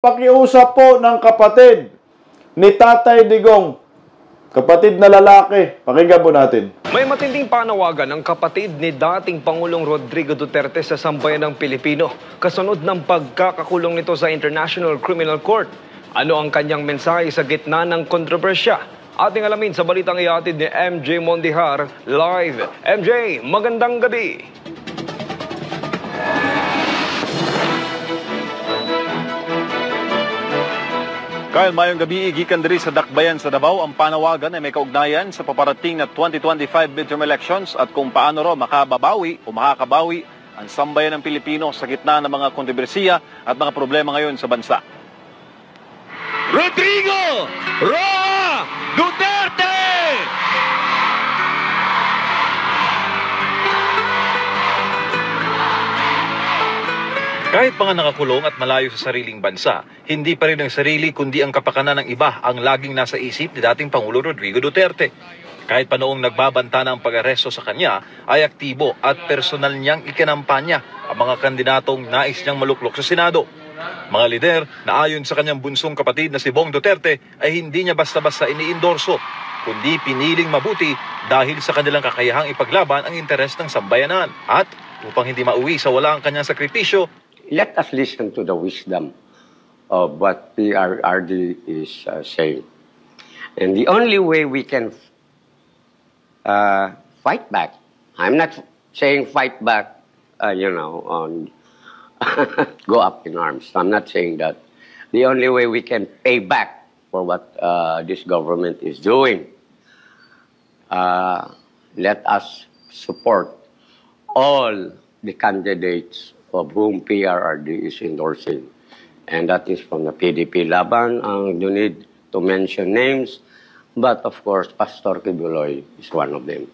Pakiusap po ng kapatid ni Tatay Digong, kapatid na lalaki. Pakinggan po natin. May matinding panawagan ng kapatid ni dating Pangulong Rodrigo Duterte sa sambayan ng Pilipino kasunod ng pagkakakulong nito sa International Criminal Court. Ano ang kanyang mensahe sa gitna ng kontrobersya? Ating alamin sa balitang ihatid ni MJ Mondihar live. MJ, magandang gabi! Kyle, mayong gabi, gikan diri sa Dakbayan sa Davao ang panawagan ay may kaugnayan sa paparating na 2025 midterm elections at kung paano ro makababawi o makakabawi ang sambayan ng Pilipino sa gitna ng mga kontrobersiya at mga problema ngayon sa bansa. Rodrigo Roa Duterte! Kahit mga nakakulong at malayo sa sariling bansa, hindi pa rin ang sarili kundi ang kapakanan ng iba ang laging nasa isip ni dating Pangulo Rodrigo Duterte. Kahit pa noong nagbabanta ng pag-aresto sa kanya, ay aktibo at personal niyang ikinampanya ang mga kandidatong nais niyang maluklok sa Senado. Mga lider na ayon sa kanyang bunsong kapatid na si Bong Duterte ay hindi niya basta-basta iniendorso, kundi piniling mabuti dahil sa kanilang kakayahang ipaglaban ang interes ng sambayanan. At upang hindi mauwi sa wala ang kanyang sakripisyo, let us listen to the wisdom of what PRRD is saying. And the only way we can fight back, I'm not saying fight back, on go up in arms. I'm not saying that. The only way we can pay back for what this government is doing, let us support all the candidates of whom PRRD is endorsing. And that is from the PDP Laban. No need to mention names, but of course, Pastor Kibuloy is one of them.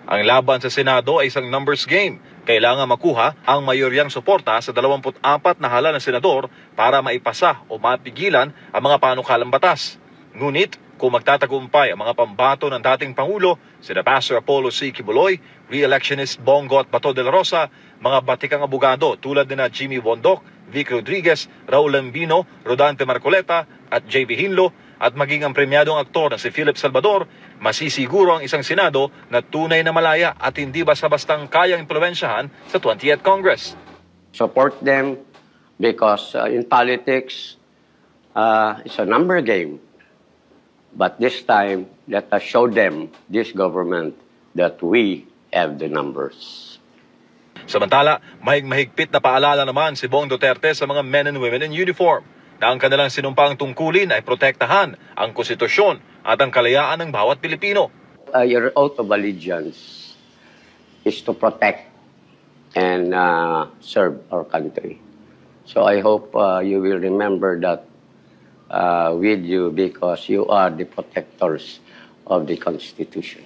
Ang laban sa Senado ay isang numbers game. Kailangan makuha ang mayoryang suporta sa 24 na hala ng senador para maipasa o mapigilan ang mga panukalang batas. Ngunit, kung magtatagumpay ang mga pambato ng dating Pangulo, sina Pastor Apollo C. Kibuloy, re-electionist Bongot Bato de la Rosa, mga batikang abogado tulad ni Jimmy Bondoc, Vic Rodriguez, Raul Lambino, Rodante Marcoleta at J.B. Hinlo, at maging ang premyadong aktor na si Philip Salvador, masisiguro ang isang Senado na tunay na malaya at hindi basta-bastang kayang impluwensyahan sa 20th Congress. Support them because in politics, it's a number game. But this time, let us show them, this government, that we have the numbers. Samantala, mahigpit na paalala naman si Bong Duterte sa mga men and women in uniform na ang kanilang sinumpang tungkulin ay protektahan ang konstitusyon at ang kalayaan ng bawat Pilipino. Your oath of allegiance is to protect and serve our country. So I hope you will remember that with you because you are the protectors of the Constitution.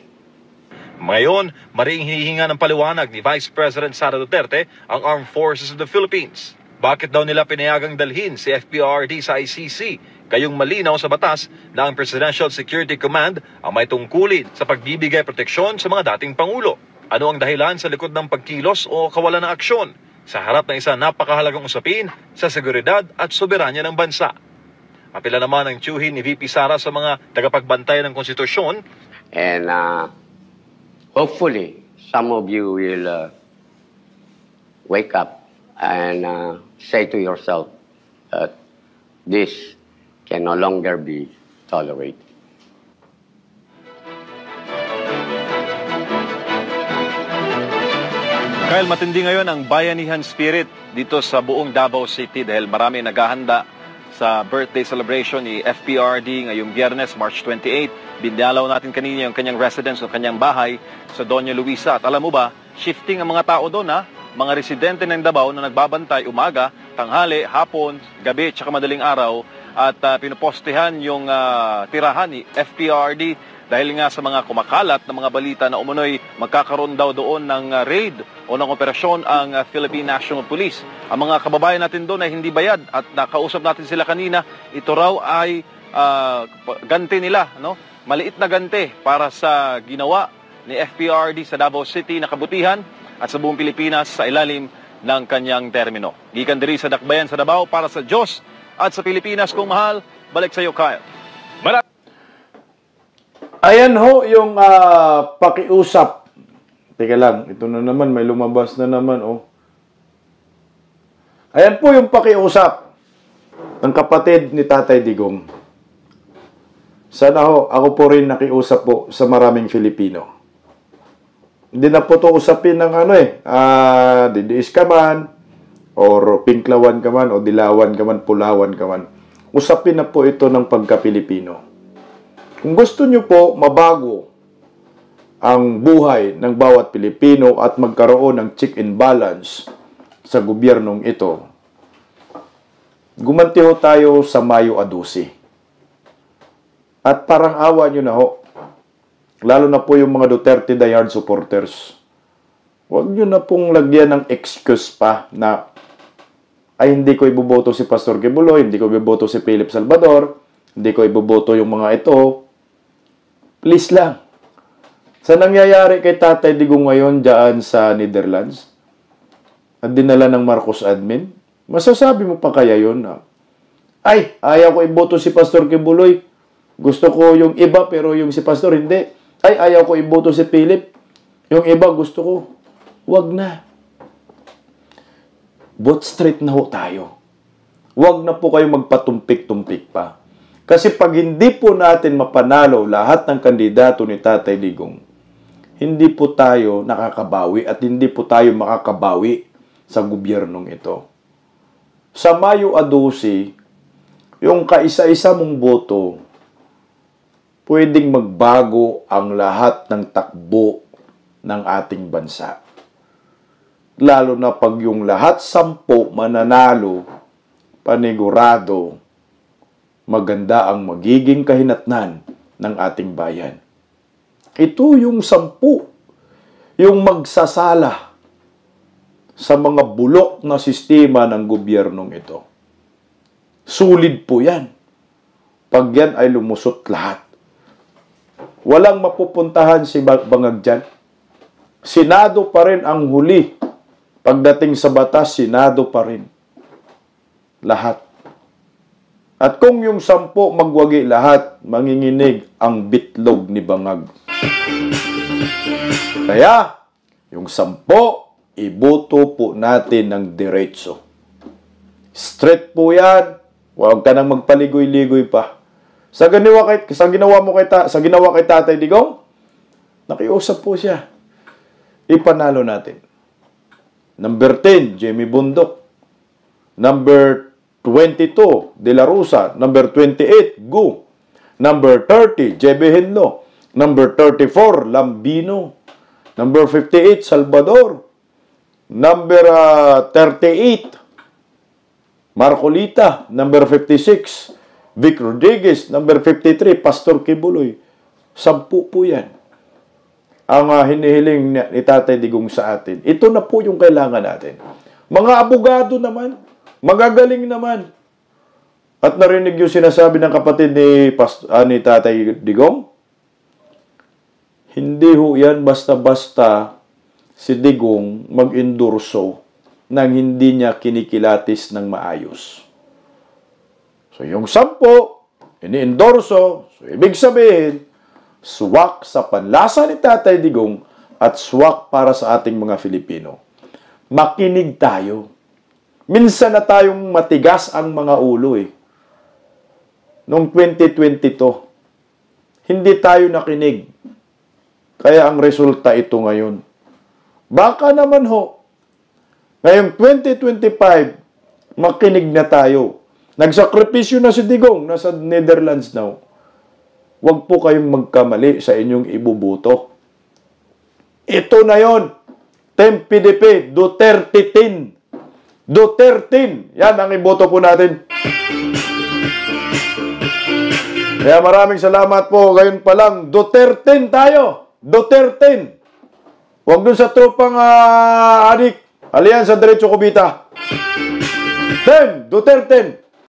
Ngayon, maring hinihinga ng paliwanag ni Vice President Sara Duterte ang Armed Forces of the Philippines. Bakit daw nila pinayagang dalhin si FPRD sa ICC? Gayong malinaw sa batas na ang Presidential Security Command ang may tungkulin sa pagbibigay proteksyon sa mga dating Pangulo. Ano ang dahilan sa likod ng pagkilos o kawalan ng aksyon sa harap ng isang napakahalagang usapin sa seguridad at soberanya ng bansa? Apila naman ang tiyuhin ni VP Sara sa mga tagapagbantay ng konstitusyon. And hopefully, some of you will wake up and say to yourself that this can no longer be tolerated. Kyle, matindi ngayon ang bayanihan spirit dito sa buong Davao City dahil marami naghahanda sa birthday celebration ni FPRD ngayong Biyernes, March 28. Bindalaw natin kanina yung kanyang residence o kanyang bahay sa Doña Luisa. At alam mo ba, shifting ang mga tao doon ha. Mga residente ng Davao na nagbabantay umaga, tanghali, hapon, gabi, tsaka madaling araw. At pinupostehan yung tirahan ni FPRD dahil nga sa mga kumakalat na mga balita na umunoy magkakaroon daw doon ng raid o ng operasyon ang Philippine National Police. Ang mga kababayan natin doon ay hindi bayad at nakausap natin sila kanina, ito raw ay ganti nila, no? Maliit na ganti para sa ginawa ni FPRD sa Davao City na kabutihan at sa buong Pilipinas sa ilalim ng kanyang termino. Gikan diri sa Dakbayan sa Davao para sa Diyos at sa Pilipinas, kung mahal. Balik sa iyo, Kyle. Ayan ho yung pakiusap. Teka lang, ito na naman, may lumabas na naman, oh. Ayan po yung pakiusap ng kapatid ni Tatay Digong. Sana ho, ako po rin nakiusap po sa maraming Filipino. Hindi na po ito usapin ng didiis ka man, or pinklawan ka man, o dilawan ka man, pulawan ka man. Usapin na po ito ng pagka-Pilipino. Kung gusto nyo po mabago ang buhay ng bawat Pilipino at magkaroon ng check and balance sa gobyernong ito, gumanti ho tayo sa Mayo a 12. At parang awa nyo na ho, lalo na po yung mga Duterte diehard supporters. Huwag nyo na pong lagyan ng excuse pa na ay hindi ko iboboto si Pastor Quiboloy, hindi ko iboboto si Philip Salvador, hindi ko iboboto yung mga ito. Please lang. Sa nangyayari kay Tatay Digong ngayon dyan sa Netherlands, at dinala ng Marcos admin, masasabi mo pa kaya yun na, ay, ayaw ko iboto si Pastor Quiboloy. Gusto ko yung iba pero yung si Pastor hindi. Ay, ayaw ko iboto si Philip. Yung iba gusto ko. Wag na. Both straight na ho tayo. Wag na po kayo magpatumpik-tumpik pa. Kasi pag hindi po natin mapanalo lahat ng kandidato ni Tatay Digong, hindi po tayo nakakabawi at hindi po tayo makakabawi sa gobyernong ito. Sa Mayo a 12, yung kaisa-isa mong boto, pwedeng magbago ang lahat ng takbo ng ating bansa. Lalo na pag yung lahat 10 mananalo, panigurado, maganda ang magiging kahinatnan ng ating bayan. Ito yung 10, yung magsasala sa mga bulok na sistema ng gobyernong ito. Sulit po yan. Pag yan ay lumusot lahat. Walang mapupuntahan si Bangag dyan. Senado pa rin ang huli. Pagdating sa batas, Senado pa rin. Lahat. At kung yung 10 magwagi lahat, manginginig ang bitlog ni Bangag. Kaya, yung 10, iboto po natin ng diretso. Straight po yan. Huwag ka nang magpaligoy-ligoy pa. Sa ginawa kay Tatay Digong, nakiusap po siya. Ipanalo natin. Number 10, Jamie Bundok. Number 22, De La Rosa. Number 28, Gu. Number 30, Jebe Henlo. Number 34, Lambino. Number 58, Salvador. Number 38, Marcolita. Number 56, Vic Rodriguez. Number 53, Pastor Quiboloy. 10 po yan ang hinihiling ni Tatay Digong sa atin. Ito na po yung kailangan natin. Mga abogado naman, magagaling naman. At narinig yung sinasabi ng kapatid ni Tatay Digong, hindi ho yan basta-basta si Digong mag-endorso nang hindi niya kinikilatis ng maayos. So yung 10, ini-endorso, so ibig sabihin, swak sa panlasa ni Tatay Digong at swak para sa ating mga Filipino. Makinig tayo. Minsan na tayong matigas ang mga ulo eh. Noong 2022, hindi tayo nakinig. Kaya ang resulta ito ngayon. Baka naman ho, ngayong 2025, makinig na tayo. Nagsakripisyo na si Digong, nasa Netherlands now. Huwag po kayong magkamali sa inyong ibubuto. Ito na yon. PDP, Duterte 10. Duterte. Yan ang iboto po natin. Kaya maraming salamat po. Ngayon pa lang, Duterte tayo. Duterte. Huwag dun sa tropang adik. Alianza Diretso Cubita. Duterte.